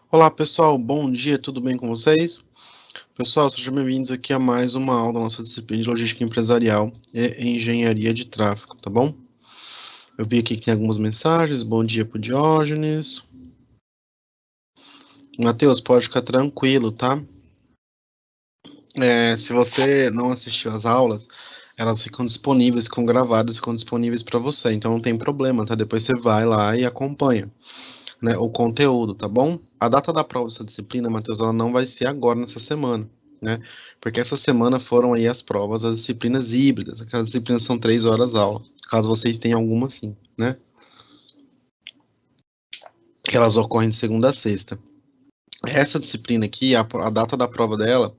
Olá pessoal, bom dia, tudo bem com vocês? Pessoal, sejam bem-vindos aqui a mais uma aula da nossa disciplina de Logística Empresarial e Engenharia de Tráfego, tá bom? Eu vi aqui que tem algumas mensagens, bom dia pro Diógenes. Matheus, pode ficar tranquilo, tá? Se você não assistiu às aulas, elas ficam disponíveis, ficam gravadas, ficam disponíveis para você, então não tem problema, tá? Depois você vai lá e acompanha, né, o conteúdo, tá bom? A data da prova dessa disciplina, Matheus, ela não vai ser agora nessa semana, né? Porque essa semana foram aí as provas, as disciplinas híbridas. Aquelas disciplinas são 3 horas aula, caso vocês tenham alguma sim, né? Que elas ocorrem de segunda a sexta. Essa disciplina aqui, a data da prova dela,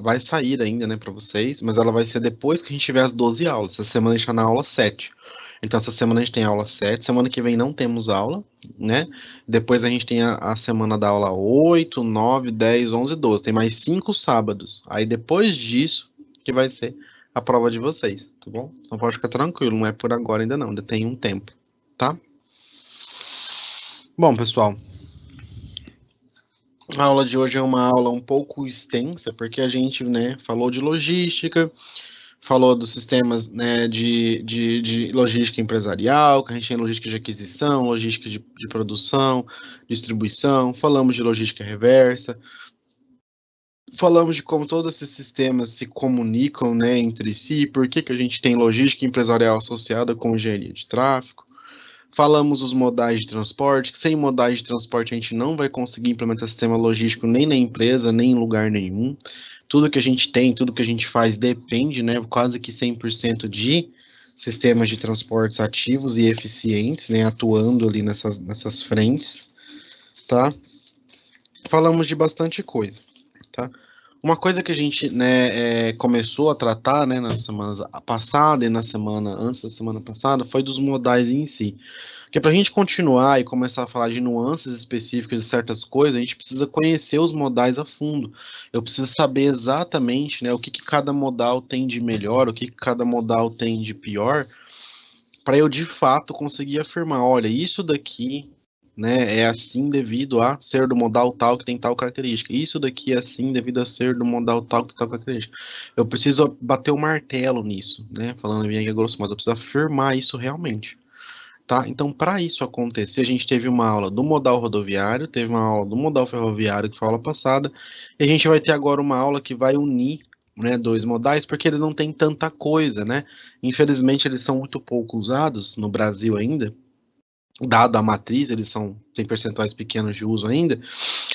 vai sair ainda, né, para vocês, mas ela vai ser depois que a gente tiver as 12 aulas. Essa semana a gente está na aula 7. Então, essa semana a gente tem aula 7, semana que vem não temos aula, né? Depois a gente tem a semana da aula 8, 9, 10, 11, 12. Tem mais 5 sábados. Aí, depois disso, que vai ser a prova de vocês, tá bom? Então, pode ficar tranquilo, não é por agora ainda não, ainda tem um tempo, tá? Bom, pessoal, a aula de hoje é uma aula um pouco extensa, porque a gente, né, falou de logística, falou dos sistemas, né, de logística empresarial, que a gente tem logística de aquisição, logística de produção, distribuição, falamos de logística reversa, falamos de como todos esses sistemas se comunicam, né, entre si, por que a gente tem logística empresarial associada com engenharia de tráfego. Falamos os modais de transporte, que sem modais de transporte a gente não vai conseguir implementar sistema logístico nem na empresa, nem em lugar nenhum. Tudo que a gente tem, tudo que a gente faz depende, né, quase que 100% de sistemas de transportes ativos e eficientes, né, atuando ali nessas frentes, tá? Falamos de bastante coisa, tá? Uma coisa que a gente, né, começou a tratar, né, na semana passada e na semana antes da semana passada foi dos modais em si. Porque para a gente continuar e começar a falar de nuances específicas de certas coisas, a gente precisa conhecer os modais a fundo. Eu preciso saber exatamente, né, o que cada modal tem de melhor, o que cada modal tem de pior, para eu de fato conseguir afirmar, olha, isso daqui, né, é assim devido a ser do modal tal que tem tal característica. Isso daqui é assim devido a ser do modal tal que tem tal característica. Eu preciso bater o martelo nisso, né? Falando bem aqui grosso, mas eu preciso afirmar isso realmente. Tá? Então, para isso acontecer, a gente teve uma aula do modal rodoviário, teve uma aula do modal ferroviário, que foi a aula passada, e a gente vai ter agora uma aula que vai unir, né, dois modais, porque eles não têm tanta coisa, né? Infelizmente, eles são muito pouco usados no Brasil ainda, dado a matriz, têm percentuais pequenos de uso ainda,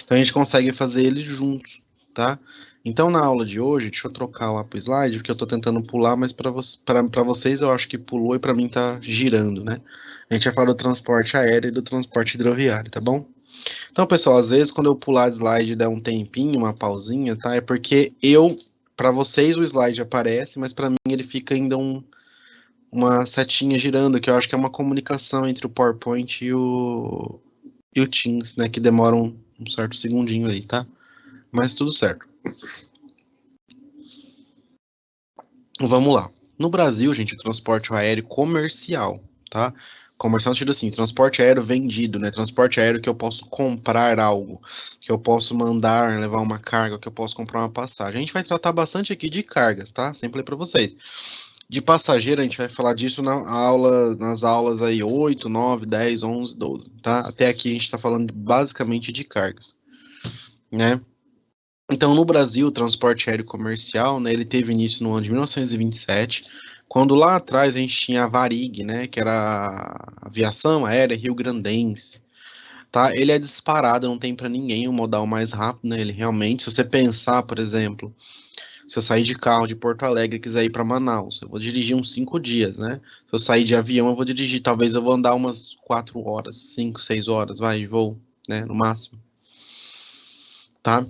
então a gente consegue fazer eles juntos, tá? Então, na aula de hoje, deixa eu trocar lá para o slide, porque eu estou tentando pular, mas para vocês eu acho que pulou e para mim está girando, né? A gente vai falar do transporte aéreo e do transporte hidroviário, tá bom? Então, pessoal, às vezes quando eu pular de slide e der um tempinho, uma pausinha, tá? É porque para vocês o slide aparece, mas para mim ele fica ainda uma setinha girando, que eu acho que é uma comunicação entre o PowerPoint e o Teams, né? Que demora um certo segundinho aí, tá? Mas tudo certo. Vamos lá. No Brasil, gente, o transporte aéreo comercial, tá? Comercial no sentido assim, transporte aéreo vendido, né? Transporte aéreo que eu posso comprar algo, que eu posso mandar, levar uma carga, que eu posso comprar uma passagem. A gente vai tratar bastante aqui de cargas, tá? Sempre falei para vocês. De passageiro, a gente vai falar disso nas aulas aí 8, 9, 10, 11, 12, tá? Até aqui a gente está falando basicamente de cargas, né? Então, no Brasil, o transporte aéreo comercial, né, ele teve início no ano de 1927, quando lá atrás a gente tinha a Varig, né, que era a aviação aérea rio-grandense, tá? Ele é disparado, não tem para ninguém o modal mais rápido, né? Ele realmente, se você pensar, por exemplo, se eu sair de carro de Porto Alegre e quiser ir para Manaus, eu vou dirigir uns 5 dias, né? Se eu sair de avião, eu vou dirigir, talvez eu vou andar umas 4 horas, 5, 6 horas, vai, de voo, né, no máximo, tá?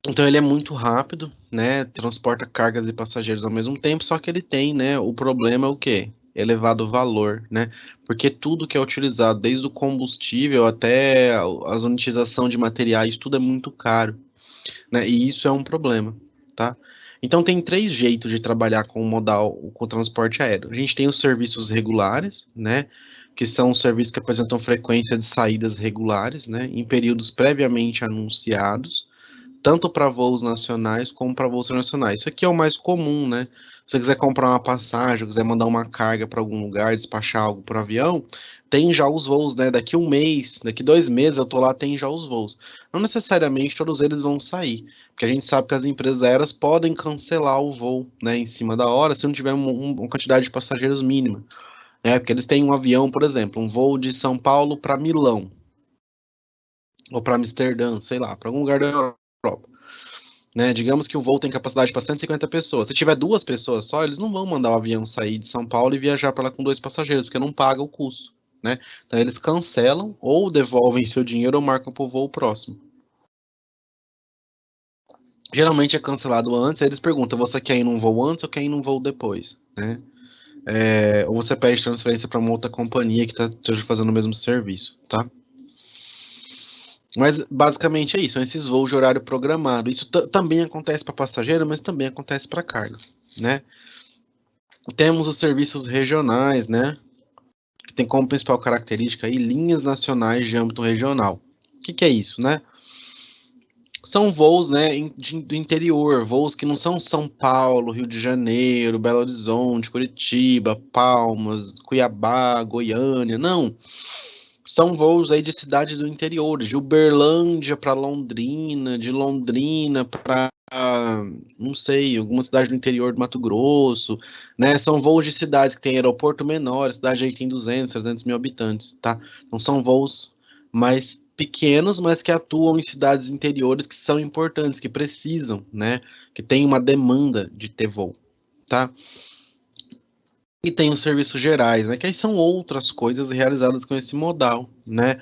Então ele é muito rápido, né? Transporta cargas e passageiros ao mesmo tempo, só que ele tem, né? O problema é o quê? Elevado valor, né? Porque tudo que é utilizado, desde o combustível até a unitização de materiais, tudo é muito caro, né? E isso é um problema, tá? Então tem três jeitos de trabalhar com o transporte aéreo. A gente tem os serviços regulares, né? que são os serviços que apresentam frequência de saídas regulares, né, em períodos previamente anunciados, tanto para voos nacionais como para voos internacionais. Isso aqui é o mais comum, né? Se você quiser comprar uma passagem, quiser mandar uma carga para algum lugar, despachar algo por avião, tem já os voos, né? Daqui um mês, daqui 2 meses eu tô lá, tem já os voos. Não necessariamente todos eles vão sair, porque a gente sabe que as empresas aéreas podem cancelar o voo, né, em cima da hora, se não tiver uma quantidade de passageiros mínima, né? Porque eles têm um avião, por exemplo, um voo de São Paulo para Milão, ou para Amsterdã, sei lá, para algum lugar da Europa. Né, digamos que o voo tem capacidade para 150 pessoas. Se tiver 2 pessoas só, eles não vão mandar o avião sair de São Paulo e viajar para lá com 2 passageiros, porque não paga o custo, né? Então eles cancelam ou devolvem seu dinheiro ou marcam para o voo próximo. Geralmente é cancelado antes, aí eles perguntam: você quer ir num voo antes ou quer ir num voo depois, né? Ou você pede transferência para uma outra companhia que esteja fazendo o mesmo serviço, tá? Mas basicamente é isso, são esses voos de horário programado. Isso também acontece para passageiro, mas também acontece para carga, né? Temos os serviços regionais, né? Que tem como principal característica aí linhas nacionais de âmbito regional. O que é isso, né? São voos, né, do interior, voos que não são São Paulo, Rio de Janeiro, Belo Horizonte, Curitiba, Palmas, Cuiabá, Goiânia, não. São voos aí de cidades do interior, de Uberlândia para Londrina, de Londrina para, não sei, alguma cidade do interior do Mato Grosso, né? São voos de cidades que tem aeroporto menor, cidade aí que tem 200, 300 mil habitantes, tá? Então são voos mais pequenos, mas que atuam em cidades interiores que são importantes, que precisam, né? Que tem uma demanda de ter voo, tá? E tem os serviços gerais, né? Que aí são outras coisas realizadas com esse modal, né?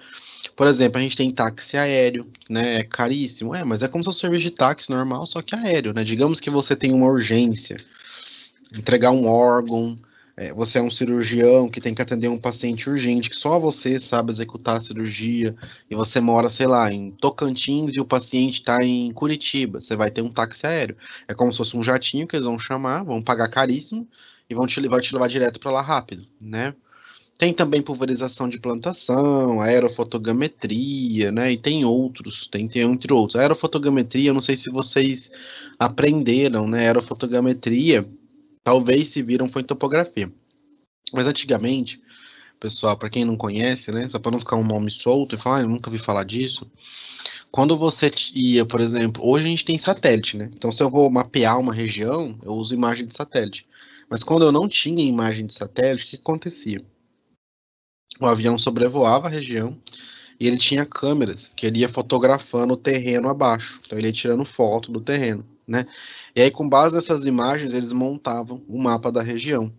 Por exemplo, a gente tem táxi aéreo, né? É caríssimo, mas é como se fosse um serviço de táxi normal, só que aéreo, né? Digamos que você tem uma urgência, entregar um órgão, você é um cirurgião que tem que atender um paciente urgente, que só você sabe executar a cirurgia, e você mora, sei lá, em Tocantins e o paciente está em Curitiba, você vai ter um táxi aéreo. É como se fosse um jatinho que eles vão chamar, vão pagar caríssimo e vão te levar direto para lá rápido, né? Tem também pulverização de plantação, aerofotogrametria, né? E tem outros, tem entre outros. A aerofotogrametria, eu não sei se vocês aprenderam, né? Aerofotogrametria, talvez se viram foi em topografia. Mas antigamente, pessoal, para quem não conhece, né? Só para não ficar um nome solto e falar, eu nunca vi falar disso. Quando você ia, por exemplo, hoje a gente tem satélite, né? Então, se eu vou mapear uma região, eu uso imagem de satélite. Mas quando eu não tinha imagem de satélite, o que acontecia? O avião sobrevoava a região e ele tinha câmeras que ele ia fotografando o terreno abaixo. Então ele ia tirando foto do terreno, né? E aí, com base nessas imagens, eles montavam o mapa da região,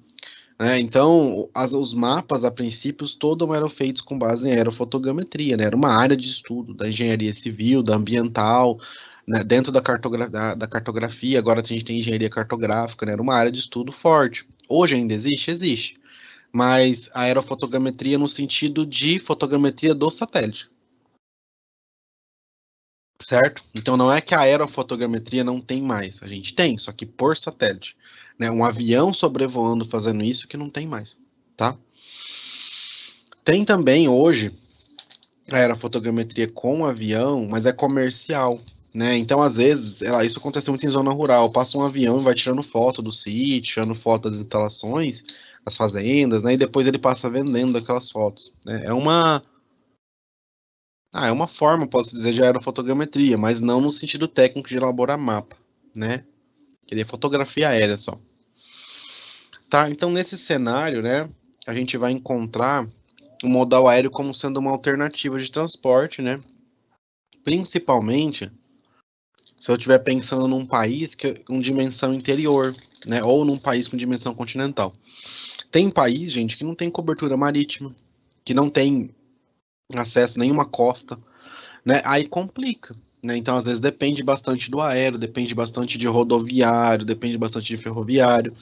né? Então, os mapas, a princípio, todos eram feitos com base em aerofotogrametria, né? Era uma área de estudo da engenharia civil, da ambiental, né? Dentro da cartografia, agora a gente tem engenharia cartográfica, né? Era uma área de estudo forte. Hoje ainda existe? Existe, mas a aerofotogrametria no sentido de fotogrametria do satélite, certo? Então não é que a aerofotogrametria não tem mais, a gente tem, só que por satélite, né? Um avião sobrevoando fazendo isso que não tem mais, tá? Tem também hoje a aerofotogrametria com avião, mas é comercial, né? Então às vezes, isso acontece muito em zona rural, passa um avião e vai tirando foto do sítio, tirando foto das instalações, das fazendas, né? E depois ele passa vendendo aquelas fotos, né? É uma forma, posso dizer, de aerofotogrametria, mas não no sentido técnico de elaborar mapa, né? Queria fotografia aérea só. Tá, então nesse cenário, né, a gente vai encontrar o modal aéreo como sendo uma alternativa de transporte, né? Principalmente se eu estiver pensando num país com dimensão interior, né? Ou num país com dimensão continental. Tem país, gente, que não tem cobertura marítima, que não tem acesso a nenhuma costa, né? Aí complica, né? Então, às vezes, depende bastante do aéreo, depende bastante de rodoviário, depende bastante de ferroviário,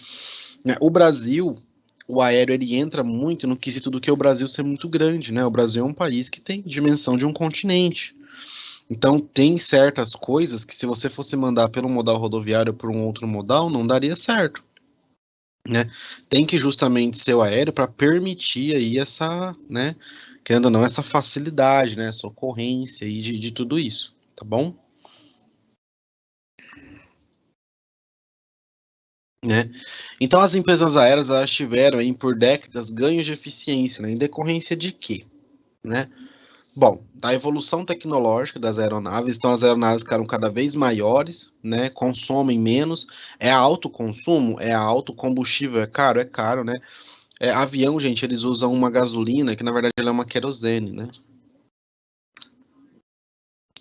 né? O Brasil, o aéreo, ele entra muito no quesito do que o Brasil ser muito grande, né? O Brasil é um país que tem dimensão de um continente. Então, tem certas coisas que se você fosse mandar pelo modal rodoviário ou por um outro modal, não daria certo, né? Tem que justamente ser o aéreo para permitir aí essa, né? Querendo ou não, essa facilidade, né? Essa ocorrência aí de tudo isso, tá bom? Né? Então, as empresas aéreas elas tiveram aí, por décadas ganhos de eficiência, né? Em decorrência de quê? Né? Bom, da evolução tecnológica das aeronaves, então as aeronaves ficaram cada vez maiores, né? Consomem menos, é alto consumo, é alto combustível, é caro, né? Avião, gente, eles usam uma gasolina que na verdade ela é uma querosene, né?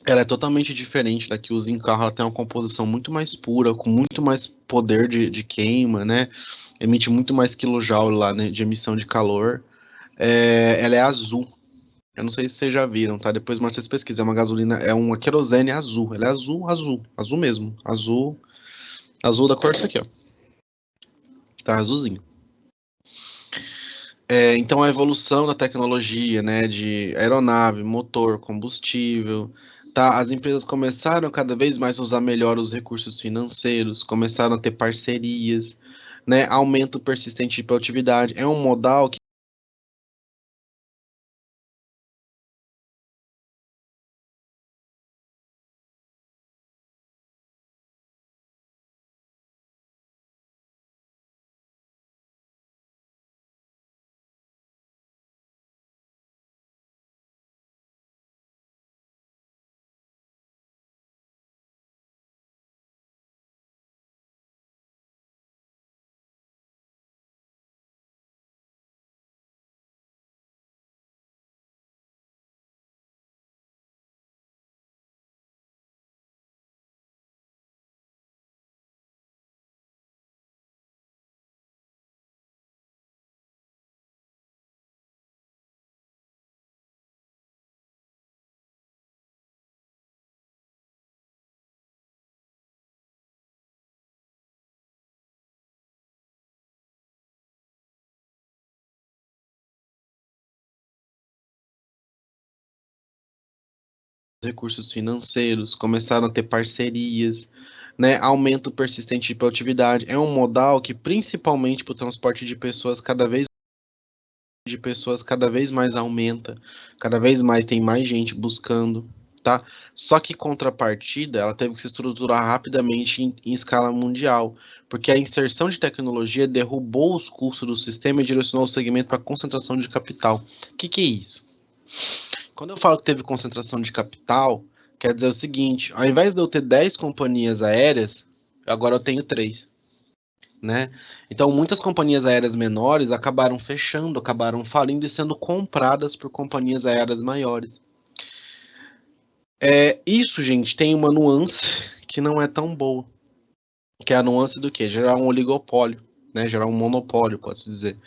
Ela é totalmente diferente da que usa em carro, ela tem uma composição muito mais pura, com muito mais poder de queima, né? Emite muito mais quilojoule lá, né, de emissão de calor. Ela é azul. Eu não sei se vocês já viram, tá? Depois mais vocês pesquisam. É uma gasolina, é uma querosene azul. Ela é azul, azul. Azul mesmo. Azul, azul da cor disso aqui, ó. Tá azulzinho. Então a evolução da tecnologia, né, de aeronave, motor, combustível, tá? As empresas começaram cada vez mais a usar melhor os recursos financeiros, começaram a ter parcerias, né? Aumento persistente de produtividade. É um modal que recursos financeiros, começaram a ter parcerias, né? Aumento persistente de produtividade. É um modal que, principalmente para o transporte de pessoas cada vez mais aumenta, cada vez mais tem mais gente buscando, tá? Só que contrapartida, ela teve que se estruturar rapidamente em escala mundial, porque a inserção de tecnologia derrubou os custos do sistema e direcionou o segmento para concentração de capital. O que é isso? Quando eu falo que teve concentração de capital, quer dizer o seguinte: ao invés de eu ter 10 companhias aéreas, agora eu tenho 3, né? Então, muitas companhias aéreas menores acabaram fechando, acabaram falindo e sendo compradas por companhias aéreas maiores. Isso, gente, tem uma nuance que não é tão boa, que é a nuance do quê? Gerar um oligopólio, né? Gerar um monopólio, pode-se dizer.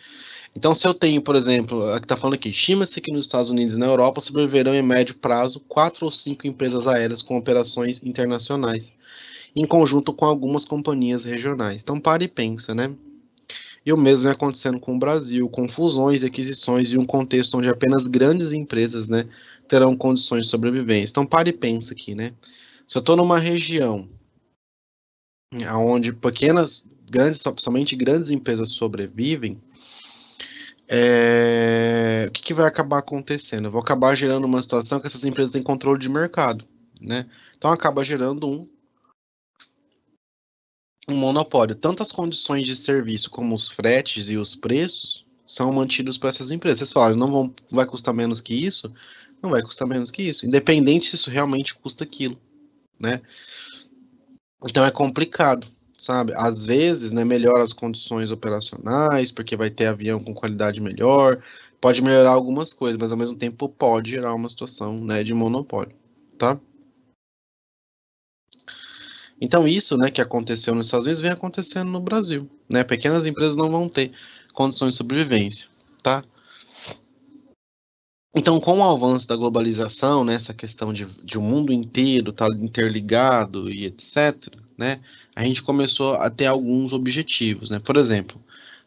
Então, se eu tenho, por exemplo, a que está falando aqui, estima-se que nos Estados Unidos e na Europa sobreviverão em médio prazo 4 ou 5 empresas aéreas com operações internacionais, em conjunto com algumas companhias regionais. Então, para e pensa, né? E o mesmo é acontecendo com o Brasil, com fusões e aquisições e um contexto onde apenas grandes empresas, né, terão condições de sobrevivência. Então, para e pensa aqui, né? Se eu estou numa região onde somente grandes empresas sobrevivem, o que vai acabar acontecendo? Eu vou acabar gerando uma situação que essas empresas têm controle de mercado, né? Então acaba gerando um monopólio. Tanto as condições de serviço como os fretes e os preços são mantidos por essas empresas. Vocês falam, vai custar menos que isso? Não vai custar menos que isso, independente se isso realmente custa aquilo, né? Então é complicado, sabe? Às vezes, né, melhora as condições operacionais, porque vai ter avião com qualidade melhor, pode melhorar algumas coisas, mas ao mesmo tempo pode gerar uma situação, né, de monopólio, tá? Então isso, né, que aconteceu nos Estados Unidos vem acontecendo no Brasil, né? Pequenas empresas não vão ter condições de sobrevivência, tá? Então, com o avanço da globalização, né, essa questão de o mundo inteiro estar interligado e etc., né, a gente começou a ter alguns objetivos, né? Por exemplo,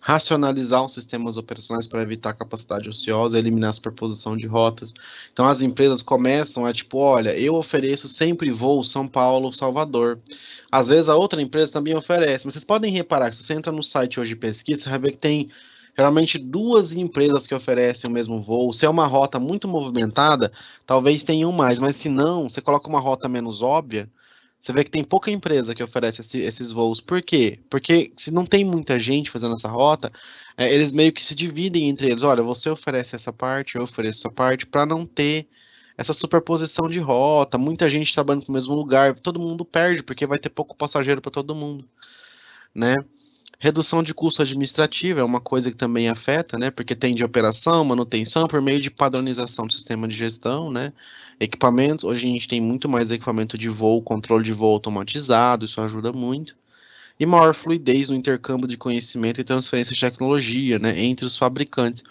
racionalizar os sistemas operacionais para evitar a capacidade ociosa, eliminar a superposição de rotas. Então as empresas começam a tipo, olha, eu ofereço sempre voo São Paulo, Salvador. Às vezes a outra empresa também oferece, mas vocês podem reparar que se você entra no site hoje de pesquisa, você vai ver que tem geralmente duas empresas que oferecem o mesmo voo. Se é uma rota muito movimentada, talvez tenham mais, mas se não, você coloca uma rota menos óbvia, você vê que tem pouca empresa que oferece esses voos. Por quê? Porque se não tem muita gente fazendo essa rota, eles meio que se dividem entre eles. Olha, você oferece essa parte, eu ofereço essa parte, para não ter essa superposição de rota, muita gente trabalhando no mesmo lugar, todo mundo perde, porque vai ter pouco passageiro para todo mundo, né? Redução de custo administrativo é uma coisa que também afeta, né? Porque tem de operação, manutenção, por meio de padronização do sistema de gestão, né? Equipamentos, hoje a gente tem muito mais equipamento de voo, controle de voo automatizado, isso ajuda muito. E maior fluidez no intercâmbio de conhecimento e transferência de tecnologia, né? Entre os fabricantes.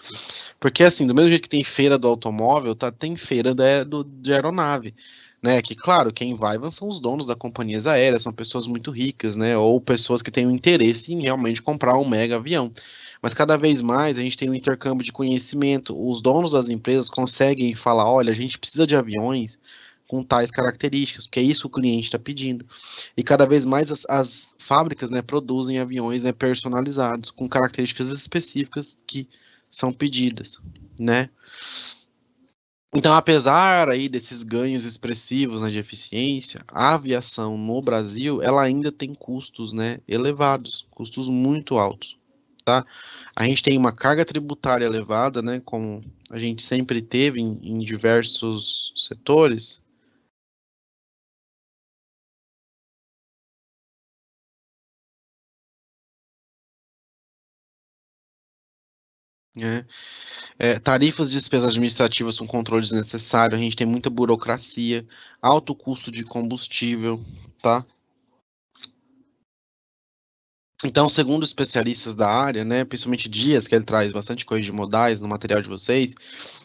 Porque, assim, do mesmo jeito que tem feira do automóvel, tá, tem feira de aeronave. Né, que, claro, quem vai são os donos das companhias aéreas, são pessoas muito ricas, né, ou pessoas que têm um interesse em realmente comprar um mega avião. Mas cada vez mais a gente tem um intercâmbio de conhecimento. Os donos das empresas conseguem falar: olha, a gente precisa de aviões com tais características, porque é isso que o cliente está pedindo. E cada vez mais as fábricas, né, produzem aviões, né, personalizados, com características específicas que são pedidas, né? Então, apesar aí desses ganhos expressivos, né, de eficiência, a aviação no Brasil, ela ainda tem custos, né, elevados, custos muito altos, tá? A gente tem uma carga tributária elevada, né, como a gente sempre teve em diversos setores, né? Tarifas de despesas administrativas com controle desnecessário, a gente tem muita burocracia, alto custo de combustível, tá? Então, segundo especialistas da área, né, principalmente Dias, que ele traz bastante coisa de modais no material de vocês,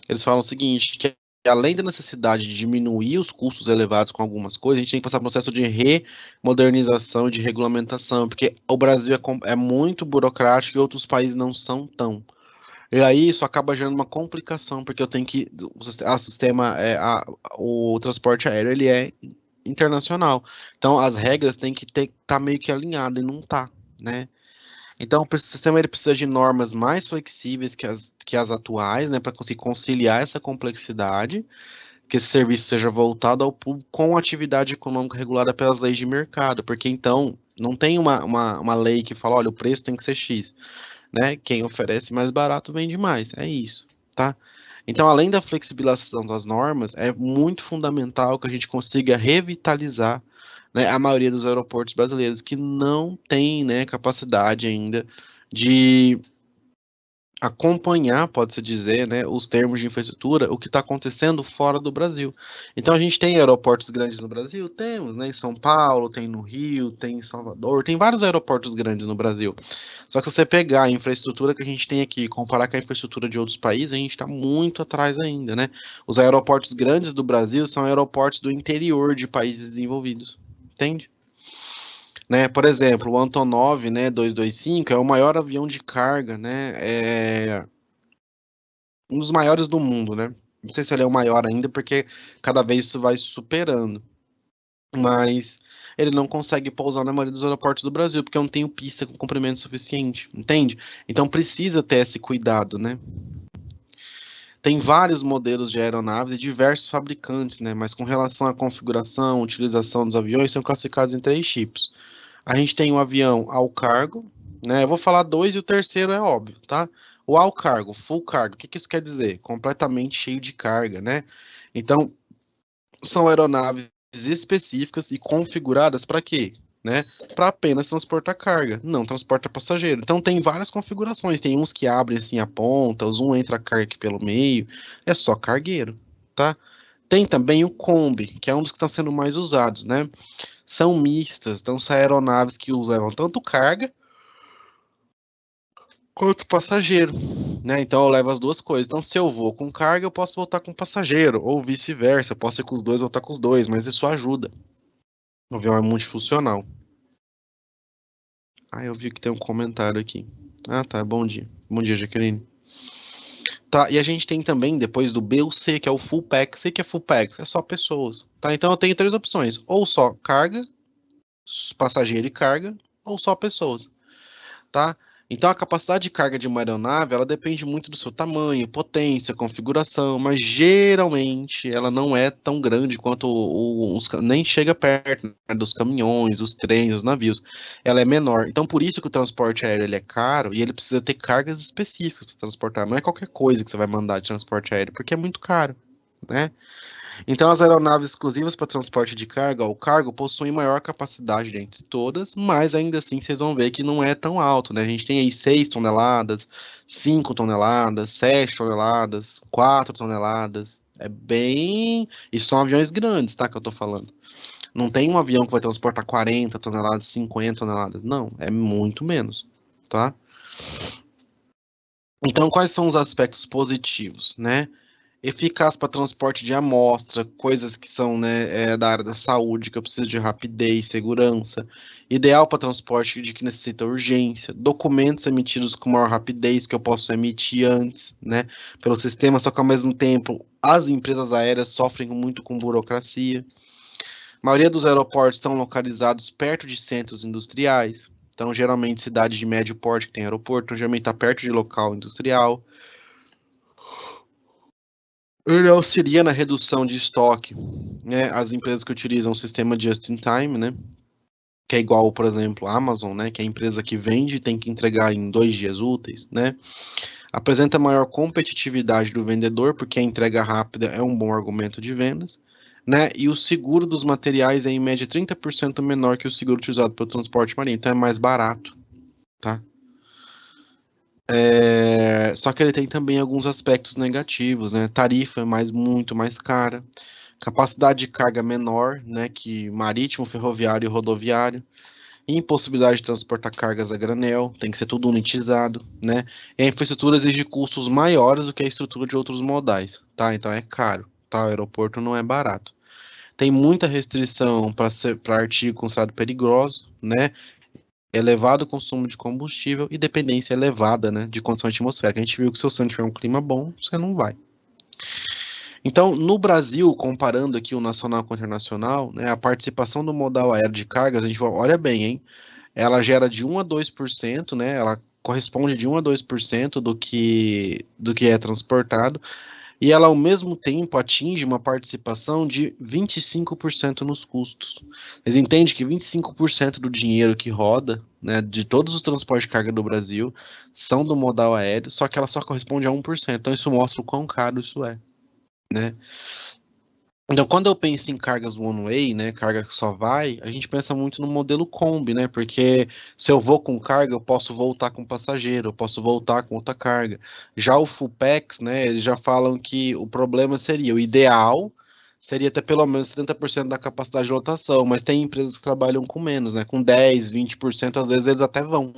eles falam o seguinte, que além da necessidade de diminuir os custos elevados com algumas coisas, a gente tem que passar por um processo de remodernização, de regulamentação, porque o Brasil é muito burocrático e outros países não são tão. E aí isso acaba gerando uma complicação, porque eu tenho que. O transporte aéreo ele é internacional. Então as regras têm que tá meio que alinhadas e não tá, né? Então o sistema ele precisa de normas mais flexíveis que as atuais, né, para conseguir conciliar essa complexidade, que esse serviço seja voltado ao público com atividade econômica regulada pelas leis de mercado, porque então não tem uma lei que fala, olha, o preço tem que ser X, né? Quem oferece mais barato vende mais. É isso, tá? Então, além da flexibilização das normas, é muito fundamental que a gente consiga revitalizar, né, a maioria dos aeroportos brasileiros que não tem, né, capacidade ainda de acompanhar, pode-se dizer, né, os termos de infraestrutura, o que está acontecendo fora do Brasil. Então a gente tem aeroportos grandes no Brasil? Temos, né? Em São Paulo, tem no Rio, tem em Salvador, tem vários aeroportos grandes no Brasil. Só que se você pegar a infraestrutura que a gente tem aqui e comparar com a infraestrutura de outros países, a gente está muito atrás ainda, né? Os aeroportos grandes do Brasil são aeroportos do interior de países desenvolvidos. Entende? Né? Por exemplo, o Antonov, né, 225 é o maior avião de carga, né, um dos maiores do mundo, né? Não sei se ele é o maior ainda, porque cada vez isso vai superando. Mas ele não consegue pousar na maioria dos aeroportos do Brasil, porque eu não tenho pista com comprimento suficiente, entende? Então precisa ter esse cuidado, né? Tem vários modelos de aeronaves e diversos fabricantes, né? Mas com relação à configuração, utilização dos aviões, são classificados em três tipos. A gente tem um avião ao cargo, né? Eu vou falar dois e o terceiro é óbvio, tá? O ao cargo, full cargo, o que que isso quer dizer? Completamente cheio de carga, né? Então, são aeronaves específicas e configuradas para quê? Né? Para apenas transportar carga, não transporta passageiro. Então tem várias configurações, tem uns que abrem assim a ponta, os um entra a carga aqui pelo meio, é só cargueiro, tá? Tem também o Kombi, que é um dos que está sendo mais usados, né? São mistas, então são aeronaves que levam tanto carga quanto passageiro, né? Então eu levo as duas coisas. Então se eu vou com carga, eu posso voltar com passageiro, ou vice-versa, eu posso ir com os dois, voltar com os dois, mas isso ajuda. O avião é multifuncional. Ah, eu vi que tem um comentário aqui. Ah, tá, bom dia. Bom dia, Jaqueline. Tá, e a gente tem também, depois do B, o C, que é o Full Pack. C que é Full Pack, é só pessoas. Tá, então eu tenho três opções. Ou só carga, passageiro e carga, ou só pessoas. Tá? Então a capacidade de carga de uma aeronave, ela depende muito do seu tamanho, potência, configuração, mas geralmente ela não é tão grande quanto nem chega perto, né, dos caminhões, dos trens, dos navios. Ela é menor. Então por isso que o transporte aéreo ele é caro e ele precisa ter cargas específicas para transportar. Não é qualquer coisa que você vai mandar de transporte aéreo, porque é muito caro, né? Então, as aeronaves exclusivas para transporte de carga, o cargo, possuem maior capacidade dentre todas, mas ainda assim vocês vão ver que não é tão alto, né? A gente tem aí 6 toneladas, 5 toneladas, 7 toneladas, 4 toneladas. É bem. E são aviões grandes, tá? Que eu tô falando. Não tem um avião que vai transportar 40 toneladas, 50 toneladas. Não, é muito menos, tá? Então, quais são os aspectos positivos, né? Eficaz para transporte de amostra, coisas que são, né, da área da saúde, que eu preciso de rapidez, segurança. Ideal para transporte de que necessita urgência. Documentos emitidos com maior rapidez, que eu posso emitir antes, né, pelo sistema, só que ao mesmo tempo as empresas aéreas sofrem muito com burocracia. A maioria dos aeroportos estão localizados perto de centros industriais. Então, geralmente, cidades de médio porte que tem aeroporto, então, geralmente está perto de local industrial. Ele auxilia na redução de estoque, né? As empresas que utilizam o sistema just-in-time, né? Que é igual, por exemplo, a Amazon, né? Que é a empresa que vende e tem que entregar em 2 dias úteis, né? Apresenta maior competitividade do vendedor, porque a entrega rápida é um bom argumento de vendas, né? E o seguro dos materiais é em média 30% menor que o seguro utilizado pelo transporte marítimo, então é mais barato, tá? Só que ele tem também alguns aspectos negativos, né? Tarifa é muito mais cara. Capacidade de carga menor, né, que marítimo, ferroviário e rodoviário, impossibilidade de transportar cargas a granel, tem que ser tudo unitizado, né, e a infraestrutura exige custos maiores do que a estrutura de outros modais, tá, então é caro, tá, o aeroporto não é barato. Tem muita restrição para artigo considerado perigoso, né, elevado consumo de combustível e dependência elevada, né, de condição atmosférica. A gente viu que se você não tiver um clima bom, você não vai. Então, no Brasil, comparando aqui o nacional com o internacional, né, a participação do modal aéreo de cargas, a gente olha bem, hein? Ela gera de 1 a 2%, né? Ela corresponde de 1 a 2% do que é transportado, e ela, ao mesmo tempo, atinge uma participação de 25% nos custos. Vocês entendem que 25% do dinheiro que roda, né, de todos os transportes de carga do Brasil, são do modal aéreo, só que ela só corresponde a 1%. Então, isso mostra o quão caro isso é, né? Então, quando eu penso em cargas one way, né, carga que só vai, a gente pensa muito no modelo Kombi, né, porque se eu vou com carga, eu posso voltar com passageiro, eu posso voltar com outra carga. Já o Full Packs, né, eles já falam que o problema seria, o ideal seria ter pelo menos 30% da capacidade de lotação, mas tem empresas que trabalham com menos, né, com 10, 20%, às vezes eles até vão,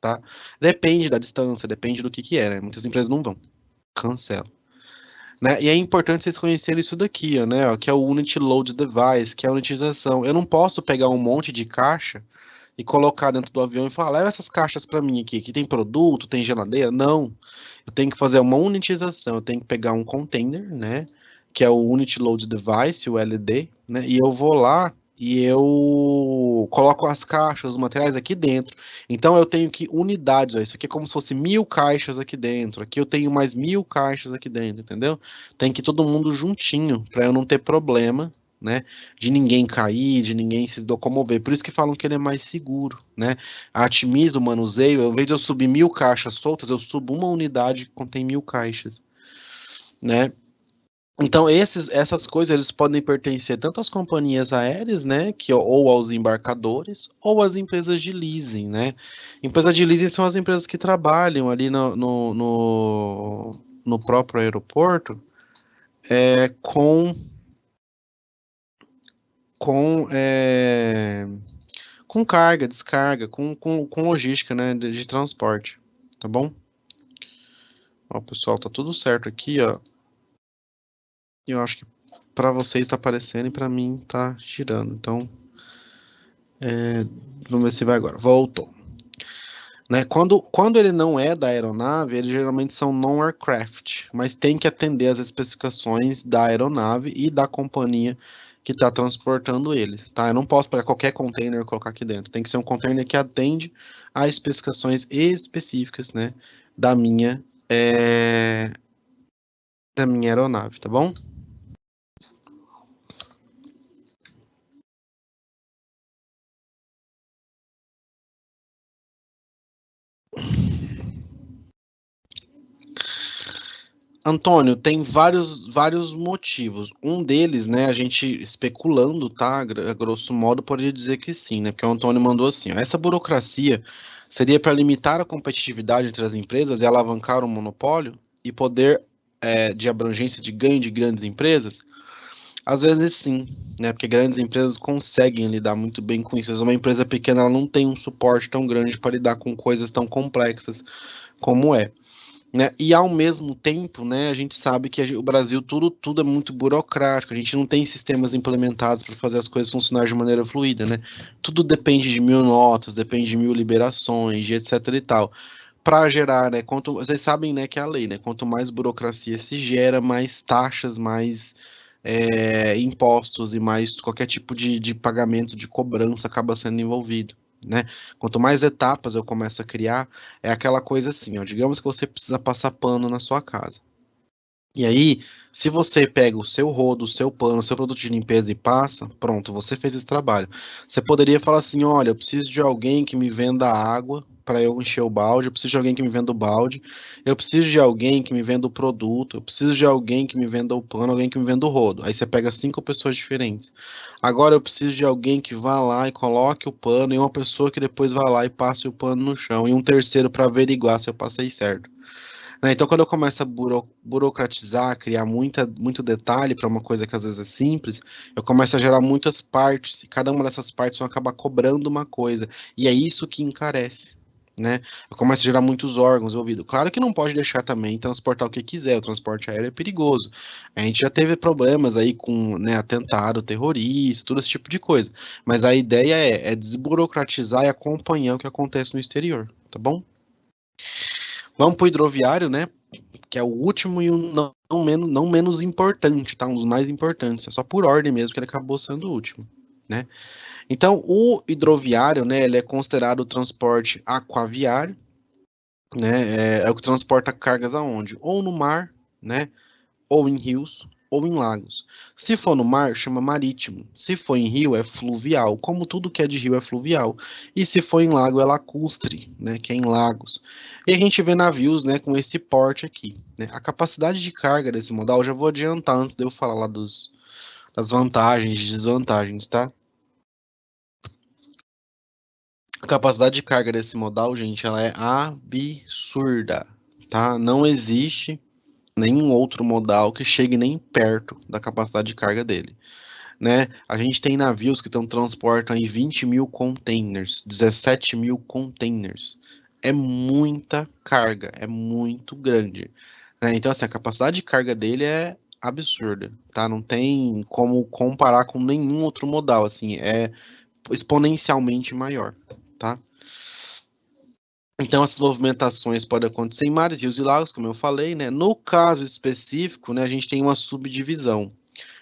tá? Depende da distância, depende do que é, né, muitas empresas não vão, cancelam. Né? E é importante vocês conhecerem isso daqui, ó, né? Ó, que é o Unity Load Device, que é a unitização. Eu não posso pegar um monte de caixa e colocar dentro do avião e falar, leva essas caixas para mim aqui, que tem produto, tem geladeira. Não. Eu tenho que fazer uma unitização. Eu tenho que pegar um container, né? Que é o Unity Load Device, o LD, né? E eu vou lá e eu coloco as caixas, os materiais aqui dentro. Então eu tenho que unidades, ó, isso aqui é como se fosse 1.000 caixas aqui dentro. Aqui eu tenho mais 1.000 caixas aqui dentro, entendeu? Tem que todo mundo juntinho para eu não ter problema, né? De ninguém cair, de ninguém se locomover. Por isso que falam que ele é mais seguro, né? Atimiza o manuseio. Ao invés de eu subir 1.000 caixas soltas, eu subo uma unidade que contém 1.000 caixas, né? Então, essas coisas eles podem pertencer tanto às companhias aéreas, né, ou aos embarcadores, ou às empresas de leasing, né? Empresas de leasing são as empresas que trabalham ali no próprio aeroporto com, com, é, com carga, descarga, com logística, né, de transporte, tá bom? Ó, pessoal, tá tudo certo aqui, ó. E eu acho que para vocês tá aparecendo e para mim tá girando. Então, vamos ver se vai agora. Voltou. Né? Quando ele não é da aeronave, eles geralmente são non-aircraft, mas tem que atender às especificações da aeronave e da companhia que está transportando eles, tá? Eu não posso pegar qualquer container e colocar aqui dentro. Tem que ser um container que atende às especificações específicas, né, da minha, é, da minha aeronave, tá bom? Antônio, tem vários motivos. Um deles, né, a gente especulando, tá? A grosso modo, poderia dizer que sim, né? Porque o Antônio mandou assim, ó, essa burocracia seria para limitar a competitividade entre as empresas e alavancar o monopólio e poder de abrangência de ganho de grandes empresas? Às vezes sim, né? Porque grandes empresas conseguem lidar muito bem com isso. Mas uma empresa pequena, ela não tem um suporte tão grande para lidar com coisas tão complexas como é, né? E ao mesmo tempo, né, a gente sabe que o Brasil tudo é muito burocrático, a gente não tem sistemas implementados para fazer as coisas funcionar de maneira fluida, né? Tudo depende de mil notas, depende de mil liberações, de etc e tal. Para gerar, né, vocês sabem, né, que é a lei, né? Quanto mais burocracia se gera, mais taxas, mais impostos e mais qualquer tipo de pagamento, de cobrança acaba sendo envolvido, né? Quanto mais etapas eu começo a criar, é aquela coisa assim, ó, digamos que você precisa passar pano na sua casa. E aí, se você pega o seu rodo, o seu pano, o seu produto de limpeza e passa, pronto, você fez esse trabalho. Você poderia falar assim: olha, eu preciso de alguém que me venda água para eu encher o balde, eu preciso de alguém que me venda o balde, eu preciso de alguém que me venda o produto, eu preciso de alguém que me venda o pano, alguém que me venda o rodo. Aí você pega 5 pessoas diferentes. Agora eu preciso de alguém que vá lá e coloque o pano, e uma pessoa que depois vá lá e passe o pano no chão, e um terceiro para averiguar se eu passei certo. Né? Então, quando eu começo a burocratizar, criar muito detalhe para uma coisa que às vezes é simples, eu começo a gerar muitas partes, e cada uma dessas partes vai acabar cobrando uma coisa, e é isso que encarece. Né? Eu começo a gerar muitos órgãos envolvidos. Claro que não pode deixar também transportar o que quiser, o transporte aéreo é perigoso. A gente já teve problemas aí com, né, atentado terrorista, todo esse tipo de coisa. Mas a ideia é desburocratizar e acompanhar o que acontece no exterior, tá bom? Vamos para o hidroviário, né? Que é o último e não menos importante, tá? Um dos mais importantes. É só por ordem mesmo que ele acabou sendo o último, né? Então, o hidroviário, né? Ele é considerado o transporte aquaviário, né? É o que transporta cargas aonde? Ou no mar, né? Ou em rios, ou em lagos. Se for no mar, chama marítimo. Se for em rio, é fluvial. Como tudo que é de rio é fluvial. E se for em lago, é lacustre, né? Que é em lagos. E a gente vê navios, né? Com esse porte aqui, né? A capacidade de carga desse modal, eu já vou adiantar antes de eu falar lá das vantagens e desvantagens, tá? A capacidade de carga desse modal, gente, ela é absurda, tá? Não existe nenhum outro modal que chegue nem perto da capacidade de carga dele, né? A gente tem navios que transportam aí 20 mil containers, 17 mil containers. É muita carga, é muito grande, né? Então, assim, a capacidade de carga dele é absurda, tá? Não tem como comparar com nenhum outro modal, assim, é exponencialmente maior, tá? Então, essas movimentações podem acontecer em mares, rios e lagos, como eu falei, né? No caso específico, né, a gente tem uma subdivisão.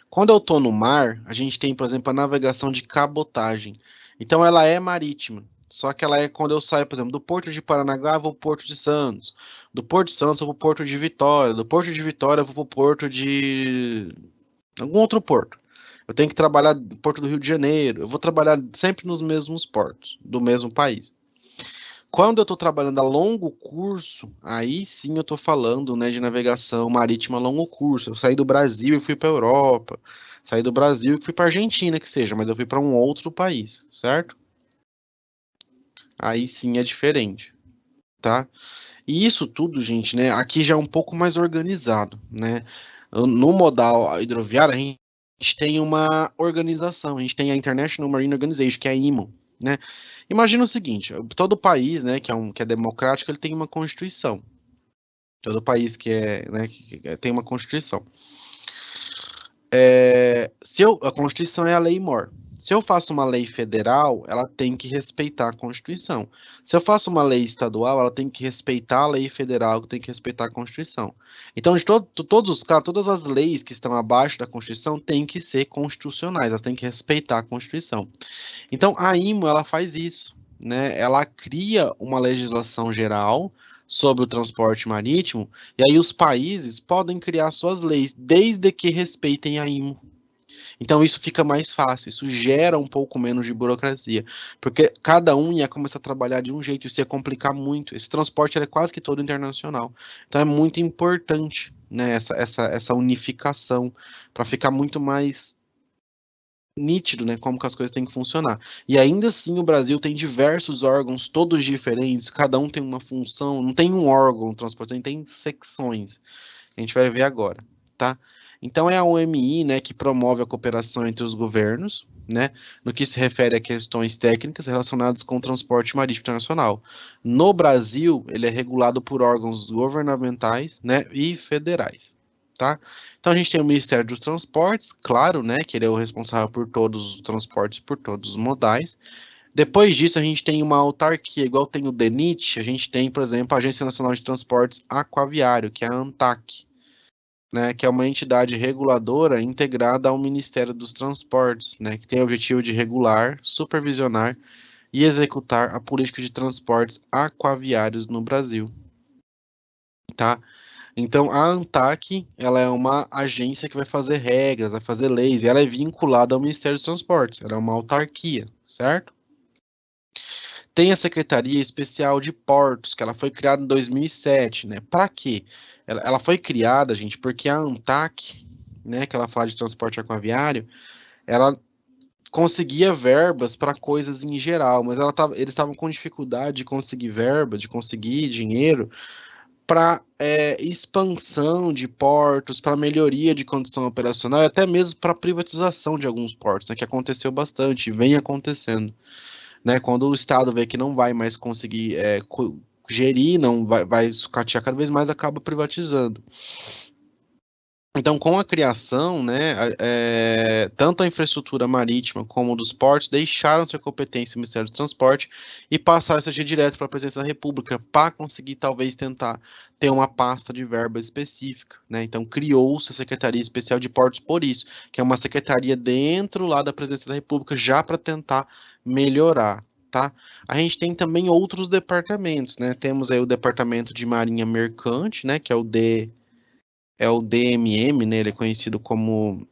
Quando eu estou no mar, a gente tem, por exemplo, a navegação de cabotagem. Então, ela é marítima. Só que ela é quando eu saio, por exemplo, do Porto de Paranaguá, eu vou para o Porto de Santos. Do Porto de Santos, eu vou para o Porto de Vitória. Do Porto de Vitória, eu vou para o Porto de algum outro porto. Eu tenho que trabalhar no Porto do Rio de Janeiro. Eu vou trabalhar sempre nos mesmos portos do mesmo país. Quando eu estou trabalhando a longo curso, aí sim eu estou falando, né, de navegação marítima a longo curso. Eu saí do Brasil e fui para a Europa. Saí do Brasil e fui para a Argentina, que seja, mas eu fui para um outro país, certo? Aí sim é diferente, tá? E isso tudo, gente, né, aqui já é um pouco mais organizado, né? No modal hidroviário, a gente tem uma organização, a gente tem a International Marine Organization, que é a IMO, né? Imagina o seguinte, todo país, né, que é democrático, ele tem uma constituição. Todo país que é, né, tem uma constituição. A constituição é a lei mor. Se eu faço uma lei federal, ela tem que respeitar a Constituição. Se eu faço uma lei estadual, ela tem que respeitar a lei federal, que tem que respeitar a Constituição. Então, de todos os casos, todas as leis que estão abaixo da Constituição têm que ser constitucionais, elas têm que respeitar a Constituição. Então, a IMO, ela faz isso, né? Ela cria uma legislação geral sobre o transporte marítimo, e aí os países podem criar suas leis, desde que respeitem a IMO. Então isso fica mais fácil, isso gera um pouco menos de burocracia, porque cada um ia começar a trabalhar de um jeito, isso ia complicar muito. Esse transporte é quase que todo internacional. Então é muito importante, né, essa unificação, para ficar muito mais nítido, né, como que as coisas têm que funcionar. E ainda assim o Brasil tem diversos órgãos, todos diferentes, cada um tem uma função, não tem um órgão transporte, tem secções. A gente vai ver agora, tá? Então é a OMI, né, que promove a cooperação entre os governos, né, no que se refere a questões técnicas relacionadas com o transporte marítimo internacional. No Brasil, ele é regulado por órgãos governamentais, né, e federais, tá? Então a gente tem o Ministério dos Transportes, claro, né, que ele é o responsável por todos os transportes, por todos os modais. Depois disso, a gente tem uma autarquia, igual tem o DENIT, a gente tem, por exemplo, a Agência Nacional de Transportes Aquaviário, que é a ANTAQ, né, que é uma entidade reguladora integrada ao Ministério dos Transportes, né, que tem o objetivo de regular, supervisionar e executar a política de transportes aquaviários no Brasil, tá? Então, a ANTAQ, ela é uma agência que vai fazer regras, vai fazer leis, e ela é vinculada ao Ministério dos Transportes, ela é uma autarquia, certo? Tem a Secretaria Especial de Portos, que ela foi criada em 2007, né? Para quê? Ela foi criada, gente, porque a ANTAQ, né, que ela fala de transporte aquaviário, ela conseguia verbas para coisas em geral, mas eles estavam com dificuldade de conseguir verba, de conseguir dinheiro para expansão de portos, para melhoria de condição operacional e até mesmo para privatização de alguns portos, né, que aconteceu bastante, vem acontecendo, né? Quando o Estado vê que não vai mais conseguir gerir, não vai sucatear cada vez mais, acaba privatizando. Então, com a criação, né, tanto a infraestrutura marítima como dos portos deixaram de ser competência do Ministério do Transporte e passaram a ser direto para a Presidência da República para conseguir, talvez, tentar ter uma pasta de verba específica, né? Então, criou-se a Secretaria Especial de Portos por isso, que é uma secretaria dentro lá da Presidência da República já para tentar melhorar, tá? A gente tem também outros departamentos, né? Temos aí o Departamento de Marinha Mercante, né, que é o DMM, né? Ele é conhecido como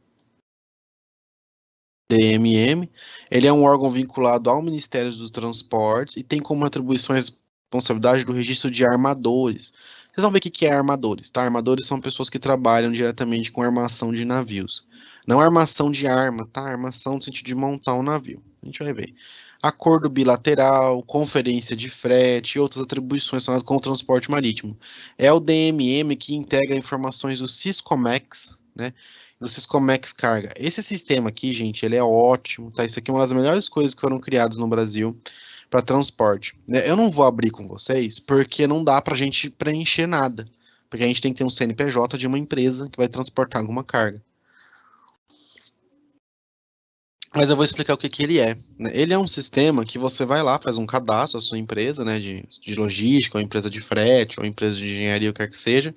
DMM. Ele é um órgão vinculado ao Ministério dos Transportes e tem como atribuições a responsabilidade do registro de armadores. Vocês vão ver o que é armadores, tá? Armadores são pessoas que trabalham diretamente com armação de navios. Não armação de arma, tá? Armação no sentido de montar um navio. A gente vai ver. Acordo bilateral, conferência de frete e outras atribuições relacionadas com o transporte marítimo. É o DMM que integra informações do Siscomex, né? Do Siscomex Carga. Esse sistema aqui, gente, ele é ótimo, tá? Isso aqui é uma das melhores coisas que foram criadas no Brasil para transporte, né? Eu não vou abrir com vocês porque não dá para a gente preencher nada, porque a gente tem que ter um CNPJ de uma empresa que vai transportar alguma carga. Mas eu vou explicar o que que ele é, né? Ele é um sistema que você vai lá, faz um cadastro, a sua empresa, né, de logística, ou empresa de frete, ou empresa de engenharia, o que quer que seja,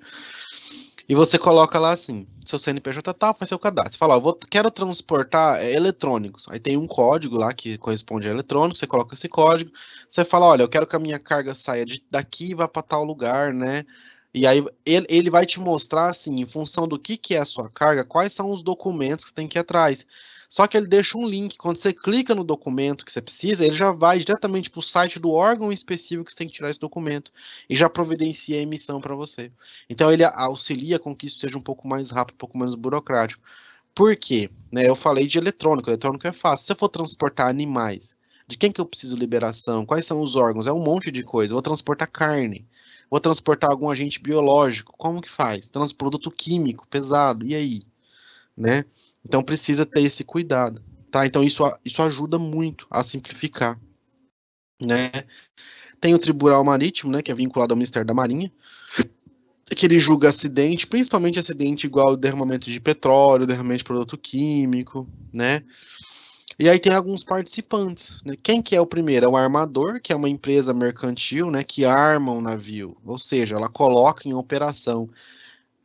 e você coloca lá assim, seu CNPJ tal, faz seu cadastro. Você fala, ó, quero transportar eletrônicos. Aí tem um código lá que corresponde a eletrônico, você coloca esse código, você fala, olha, eu quero que a minha carga saia daqui e vá para tal lugar, né? E aí ele vai te mostrar, assim, em função do que é a sua carga, quais são os documentos que tem que ir atrás. Só que ele deixa um link, quando você clica no documento que você precisa, ele já vai diretamente para o site do órgão específico que você tem que tirar esse documento e já providencia a emissão para você. Então ele auxilia com que isso seja um pouco mais rápido, um pouco menos burocrático. Por quê? Né, eu falei de eletrônico, eletrônico é fácil. Se eu for transportar animais, de quem que eu preciso liberação? Quais são os órgãos? É um monte de coisa. Vou transportar carne, vou transportar algum agente biológico, como que faz? Produto químico, pesado, e aí? Né? Então precisa ter esse cuidado, tá? Então isso ajuda muito a simplificar, né? Tem o Tribunal Marítimo, né, que é vinculado ao Ministério da Marinha, que ele julga acidente, principalmente acidente igual derramamento de petróleo, derramamento de produto químico, né? E aí tem alguns participantes, né? Quem que é o primeiro? É o armador, que é uma empresa mercantil, né, que arma um navio, ou seja, ela coloca em operação.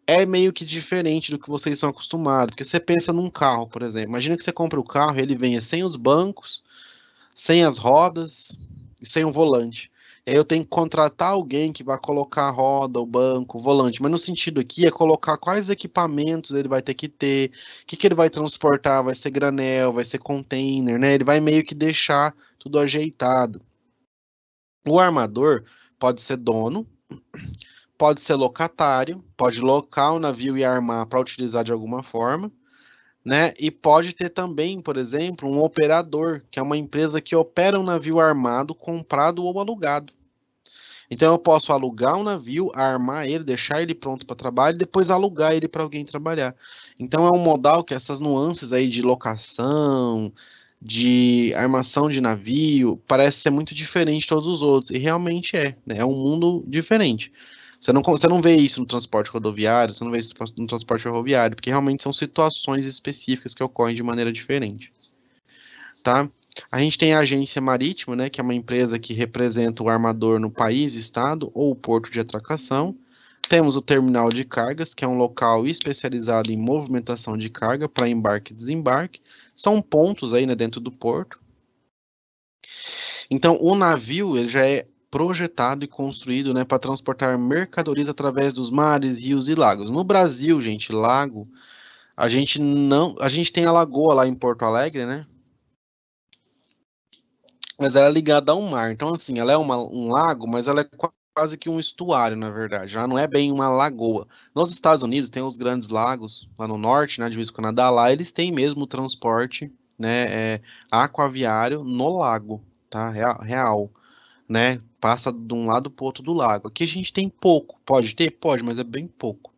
É meio que diferente do que vocês são acostumados, porque você pensa num carro, por exemplo. Imagina que você compra o carro, ele venha sem os bancos, sem as rodas e sem um volante. E aí eu tenho que contratar alguém que vai colocar a roda, o banco, o volante. Mas no sentido aqui é colocar quais equipamentos ele vai ter que ter, o que que ele vai transportar, vai ser granel, vai ser container, né? Ele vai meio que deixar tudo ajeitado. O armador pode ser dono, pode ser locatário, pode locar o navio e armar para utilizar de alguma forma, né? E pode ter também, por exemplo, um operador, que é uma empresa que opera um navio armado, comprado ou alugado. Então eu posso alugar um navio, armar ele, deixar ele pronto para trabalho e depois alugar ele para alguém trabalhar. Então é um modal que essas nuances aí de locação, de armação de navio, parece ser muito diferente de todos os outros. E realmente é, né? É um mundo diferente. Você não vê isso no transporte rodoviário, você não vê isso no transporte ferroviário, porque realmente são situações específicas que ocorrem de maneira diferente, tá? A gente tem a agência marítima, né, que é uma empresa que representa o armador no país, estado ou porto de atracação. Temos o terminal de cargas, que é um local especializado em movimentação de carga para embarque e desembarque. São pontos aí, né, dentro do porto. Então, o navio ele já é projetado e construído, né, para transportar mercadorias através dos mares, rios e lagos. No Brasil, gente, lago, a gente tem a lagoa lá em Porto Alegre, né? Mas ela é ligada ao mar. Então, assim, ela é um lago, mas ela é quase que um estuário, na verdade. Já não é bem uma lagoa. Nos Estados Unidos tem os grandes lagos, lá no norte, na divisa com o Canadá, lá eles têm mesmo o transporte, né, aquaviário no lago, tá? Real, né? Passa de um lado para o outro do lago. Aqui a gente tem pouco. Pode ter? Pode, mas é bem pouco,